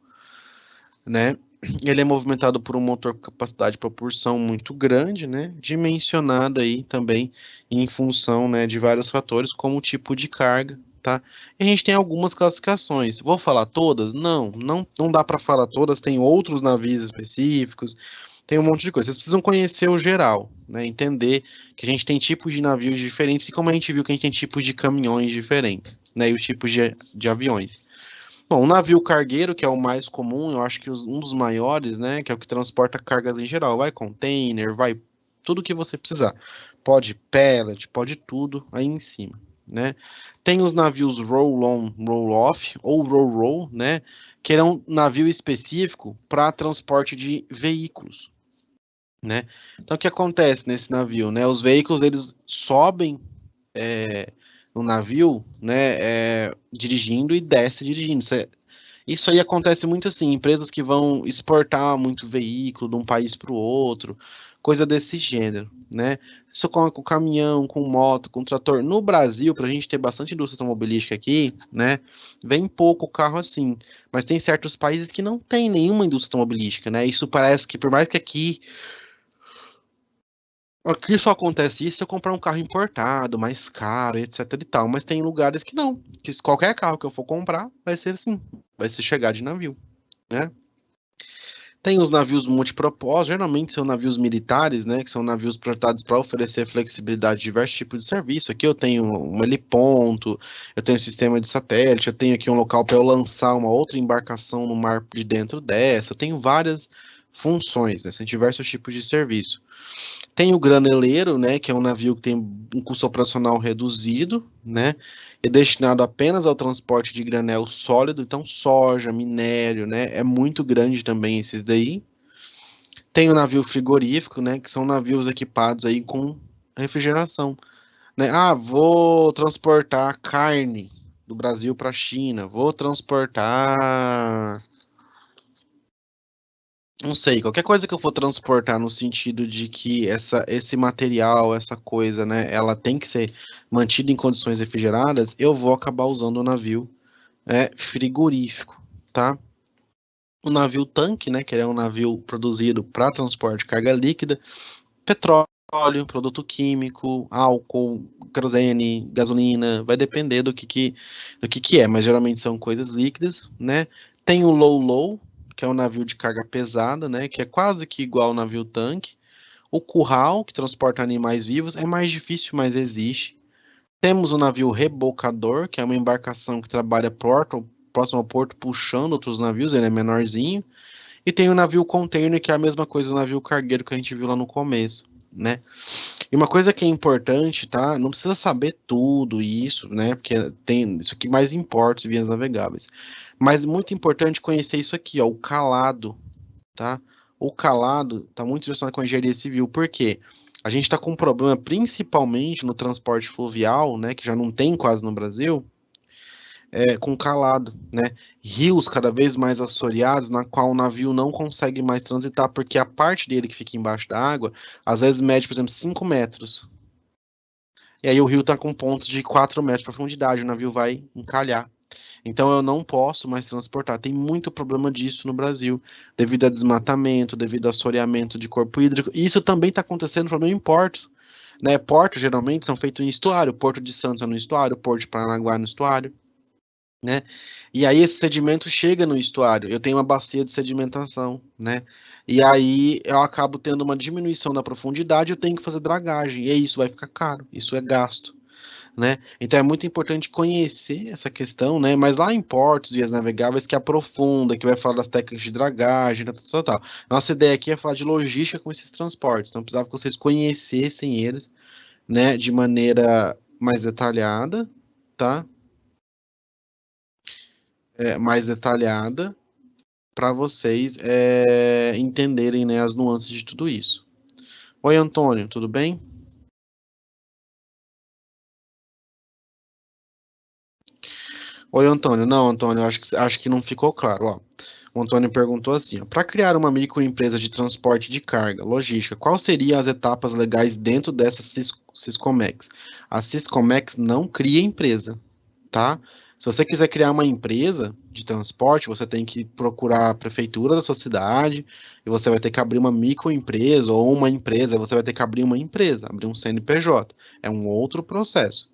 né? Ele é movimentado por um motor com capacidade de propulsão muito grande, né? Dimensionado aí também em função, né, de vários fatores, como o tipo de carga, tá? E a gente tem algumas classificações. Vou falar todas? Não dá para falar todas. Tem outros navios específicos, tem um monte de coisa. Vocês precisam conhecer o geral, né? Entender que a gente tem tipos de navios diferentes e como a gente viu que a gente tem tipos de caminhões diferentes, né? E os tipos de aviões. Bom, o navio cargueiro, que é o mais comum, eu acho que um dos maiores, né, que é o que transporta cargas em geral, vai container, vai tudo que você precisar. Pode pallet, pode tudo aí em cima, né? Tem os navios roll-on, roll-off ou roll-roll, né, que é um navio específico para transporte de veículos, né? Então o que acontece nesse navio, né? Os veículos eles sobem no navio, né, dirigindo e desce dirigindo. Isso aí acontece muito assim, empresas que vão exportar muito veículo de um país para o outro, coisa desse gênero, né? Isso com caminhão, com moto, com trator. No Brasil, para a gente ter bastante indústria automobilística aqui, né? Vem pouco carro assim, mas tem certos países que não tem nenhuma indústria automobilística, né? Isso parece que, por mais que aqui só acontece isso se eu comprar um carro importado, mais caro, etc e tal. Mas tem lugares que não. Que qualquer carro que eu for comprar vai ser assim. Vai ser chegar de navio, né? Tem os navios multipropósito, geralmente são navios militares, né? Que são navios projetados para oferecer flexibilidade de diversos tipos de serviço. Aqui eu tenho um heliponto, eu tenho um sistema de satélite, eu tenho aqui um local para eu lançar uma outra embarcação no mar de dentro dessa. Eu tenho várias funções, né? São diversos tipos de serviço. Tem o graneleiro, né, que é um navio que tem um custo operacional reduzido, né, é destinado apenas ao transporte de granel sólido, então soja, minério, né, é muito grande também esses daí. Tem o navio frigorífico, né, que são navios equipados aí com refrigeração, né. Ah, vou transportar carne do Brasil para a China, vou transportar não sei, qualquer coisa que eu for transportar no sentido de que esse material, essa coisa, né, ela tem que ser mantida em condições refrigeradas, eu vou acabar usando o navio frigorífico, tá? O navio tanque, né, que é um navio produzido para transporte de carga líquida, petróleo, produto químico, álcool, querosene, gasolina, vai depender do que é, mas geralmente são coisas líquidas, né? Tem o low-low, que é um navio de carga pesada, né, que é quase que igual ao navio tanque. O curral, que transporta animais vivos, é mais difícil, mas existe. Temos o navio rebocador, que é uma embarcação que trabalha próximo ao porto, puxando outros navios, ele é menorzinho. E tem o navio container, que é a mesma coisa do navio cargueiro que a gente viu lá no começo, né? E uma coisa que é importante, tá? Não precisa saber tudo isso, né? Porque tem isso que mais importa, os vias navegáveis. Mas muito importante conhecer isso aqui, ó, o calado, tá? O calado está muito relacionado com a engenharia civil, por quê? A gente está com um problema principalmente no transporte fluvial, né, que já não tem quase no Brasil, com calado, né? Rios cada vez mais assoreados, na qual o navio não consegue mais transitar, porque a parte dele que fica embaixo da água, às vezes mede, por exemplo, 5 metros. E aí o rio está com pontos de 4 metros de profundidade, o navio vai encalhar. Então eu não posso mais transportar. Tem muito problema disso no Brasil, devido a desmatamento, devido a assoreamento de corpo hídrico. E isso também está acontecendo problema em portos. Né? Portos geralmente são feitos em estuário. Porto de Santos é no estuário, Porto de Paranaguá é no estuário. Né? E aí esse sedimento chega no estuário. Eu tenho uma bacia de sedimentação, né? E aí eu acabo tendo uma diminuição da profundidade, eu tenho que fazer dragagem. E aí isso vai ficar caro, isso é gasto, né? Então é muito importante conhecer essa questão, né? Mas lá em portos, vias navegáveis, que aprofunda, que vai falar das técnicas de dragagem, tal, tal, tal. Nossa ideia aqui é falar de logística com esses transportes. Então precisava que vocês conhecessem eles, né? De maneira mais detalhada, tá? Mais detalhada para vocês entenderem, né, as nuances de tudo isso. Oi, Antônio, tudo bem? Oi, Antônio. Não, Antônio, acho que não ficou claro. Ó. O Antônio perguntou assim: para criar uma microempresa de transporte de carga, logística, quais seriam as etapas legais dentro dessa Siscomex? A Siscomex não cria empresa, tá? Se você quiser criar uma empresa de transporte, você tem que procurar a prefeitura da sua cidade e você vai ter que abrir uma microempresa ou uma empresa, você vai ter que abrir uma empresa, abrir um CNPJ. É um outro processo.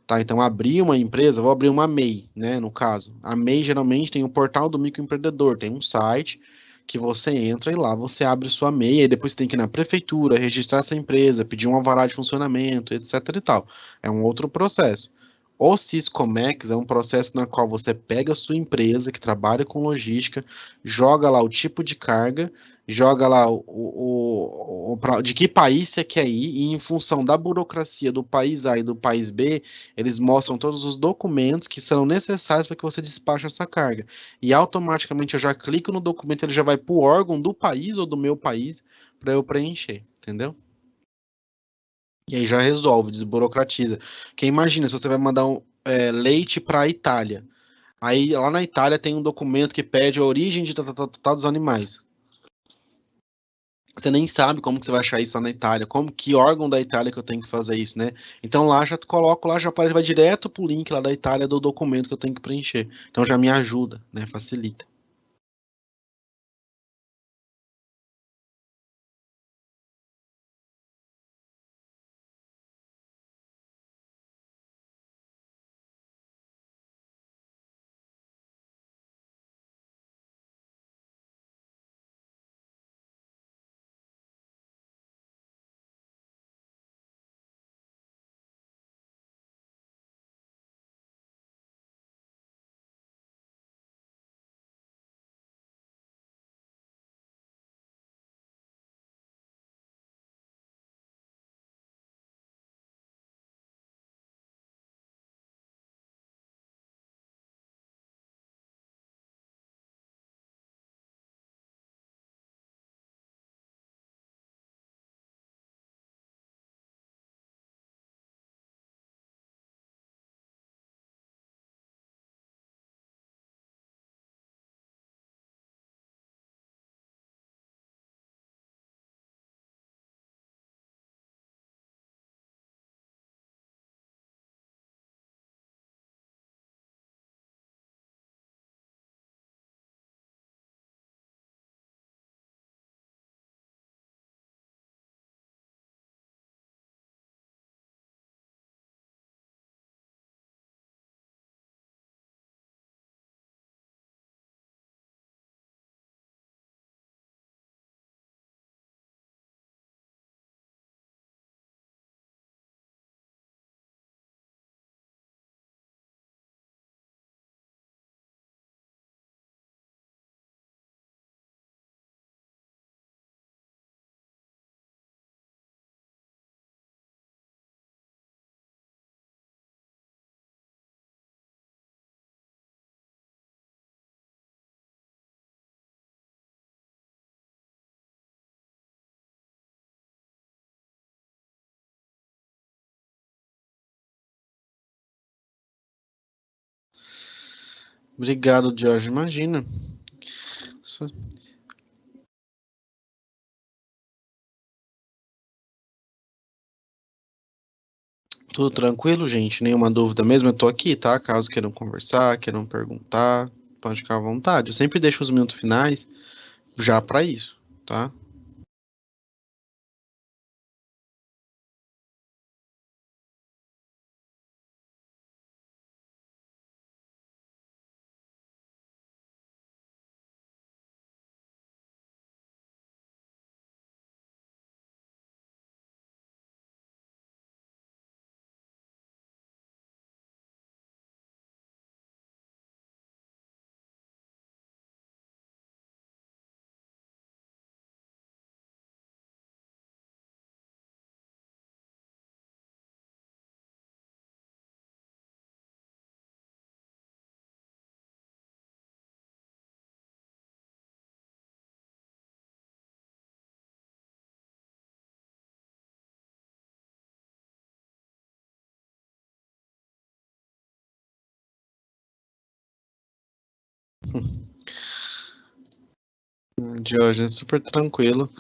Tá, então abrir uma empresa, vou abrir uma MEI, né, no caso. A MEI geralmente tem o portal do microempreendedor, tem um site que você entra e lá você abre sua MEI, e depois você tem que ir na prefeitura, registrar essa empresa, pedir um alvará de funcionamento, etc e tal. É um outro processo. O Siscomex é um processo na qual você pega a sua empresa que trabalha com logística, joga lá o tipo de carga, joga lá de que país você quer ir, e em função da burocracia do país A e do país B, eles mostram todos os documentos que serão necessários para que você despache essa carga. E automaticamente eu já clico no documento, ele já vai para o órgão do país ou do meu país para eu preencher, entendeu? E aí já resolve, desburocratiza. Porque imagina, se você vai mandar leite para a Itália. Aí lá na Itália tem um documento que pede a origem de dos animais. Você nem sabe como que você vai achar isso lá na Itália, como que órgão da Itália que eu tenho que fazer isso, né? Então lá já coloco lá, já aparece, vai direto pro link lá da Itália do documento que eu tenho que preencher. Então já me ajuda, né? Facilita. Obrigado, Jorge. Imagina. Isso- Tudo tranquilo, gente? Nenhuma dúvida mesmo? Eu tô aqui, tá? Caso queiram conversar, queiram perguntar, pode ficar à vontade. Eu sempre deixo os minutos finais já para isso, tá? Jorge, é super tranquilo.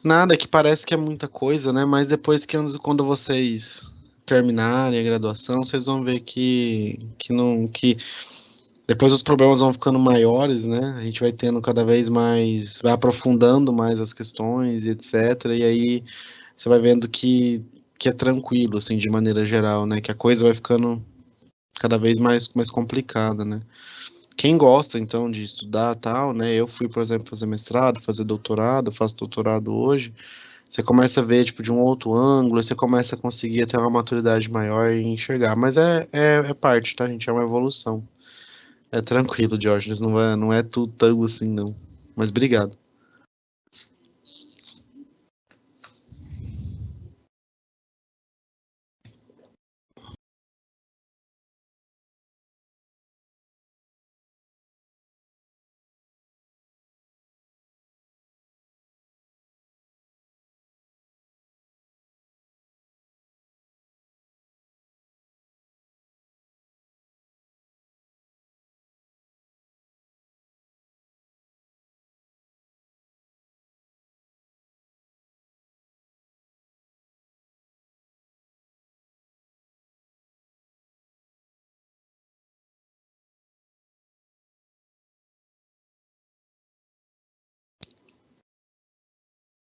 Nada que parece que é muita coisa, né? Mas depois que quando vocês terminarem a graduação, vocês vão ver que não que depois os problemas vão ficando maiores, né? A gente vai tendo cada vez mais, vai aprofundando mais as questões e etc. E aí você vai vendo que é tranquilo, assim, de maneira geral, né? Que a coisa vai ficando cada vez mais complicada, né? Quem gosta, então, de estudar tal, né? Eu fui, por exemplo, fazer mestrado, fazer doutorado, faço doutorado hoje. Você começa a ver, tipo, de um outro ângulo, você começa a conseguir ter uma maturidade maior e enxergar. Mas é parte, tá, gente? É uma evolução. É tranquilo, Diógenes, não é tudo tão assim, não. Mas obrigado.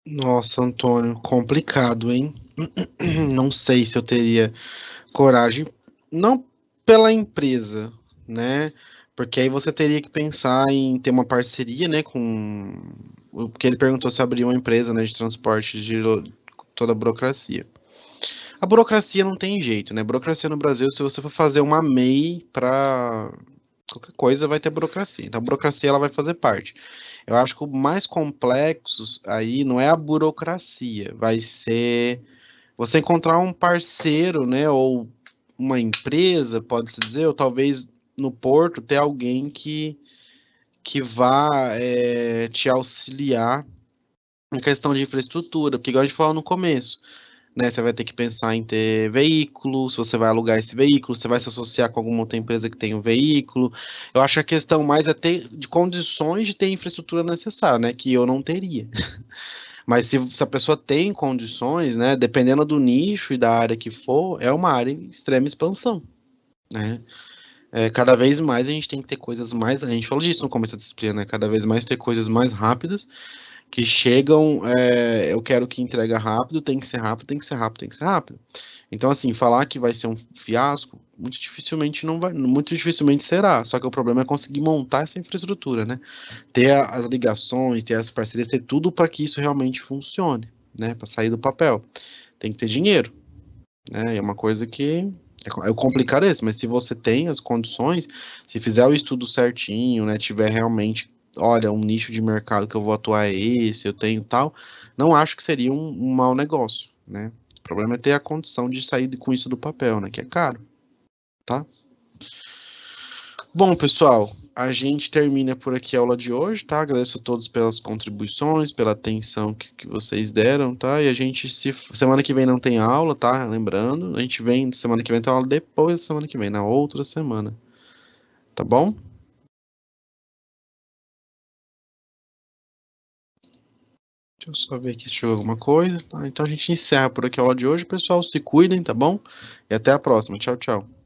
Nossa, Antônio, complicado, hein? Não sei se eu teria coragem, não pela empresa, né? Porque aí você teria que pensar em ter uma parceria, né, com... Porque ele perguntou se abrir uma empresa, né, de transporte de toda a burocracia. A burocracia não tem jeito, né? Burocracia no Brasil, se você for fazer uma MEI para qualquer coisa, vai ter burocracia. Então, a burocracia ela vai fazer parte. Eu acho que o mais complexo aí não é a burocracia, vai ser você encontrar um parceiro, né, ou uma empresa, pode-se dizer, ou talvez no porto ter alguém que vá te auxiliar em questão de infraestrutura, porque igual a gente falou no começo, né? Você vai ter que pensar em ter veículo, se você vai alugar esse veículo, você vai se associar com alguma outra empresa que tem um veículo. Eu acho que a questão mais é ter de condições de ter infraestrutura necessária, né? Que eu não teria. Mas se a pessoa tem condições, né? Dependendo do nicho e da área que for, é uma área em extrema expansão, né? Cada vez mais a gente tem que ter coisas mais. A gente falou disso no começo da disciplina, né? Cada vez mais ter coisas mais rápidas que chegam, eu quero que entrega rápido, tem que ser rápido, tem que ser rápido, tem que ser rápido. Então, assim, falar que vai ser um fiasco, muito dificilmente não vai, muito dificilmente será. Só que o problema é conseguir montar essa infraestrutura, né? Ter as ligações, ter as parcerias, ter tudo para que isso realmente funcione, né? Para sair do papel. Tem que ter dinheiro, né? É uma coisa que é o complicado esse, mas se você tem as condições, se fizer o estudo certinho, né, tiver realmente, olha, um nicho de mercado que eu vou atuar é esse, eu tenho tal, não acho que seria um mau negócio, né? O problema é ter a condição de sair com isso do papel, né, que é caro, tá? Bom, pessoal, a gente termina por aqui a aula de hoje, tá? Agradeço a todos pelas contribuições, pela atenção que vocês deram, tá? E a gente se. Semana que vem não tem aula, tá? Lembrando, a gente vem semana que vem tem aula depois da semana que vem, na outra semana, tá bom? Deixa eu só ver aqui se chegou alguma coisa. Tá, então a gente encerra por aqui a aula de hoje. Pessoal, se cuidem, tá bom? E até a próxima. Tchau, tchau.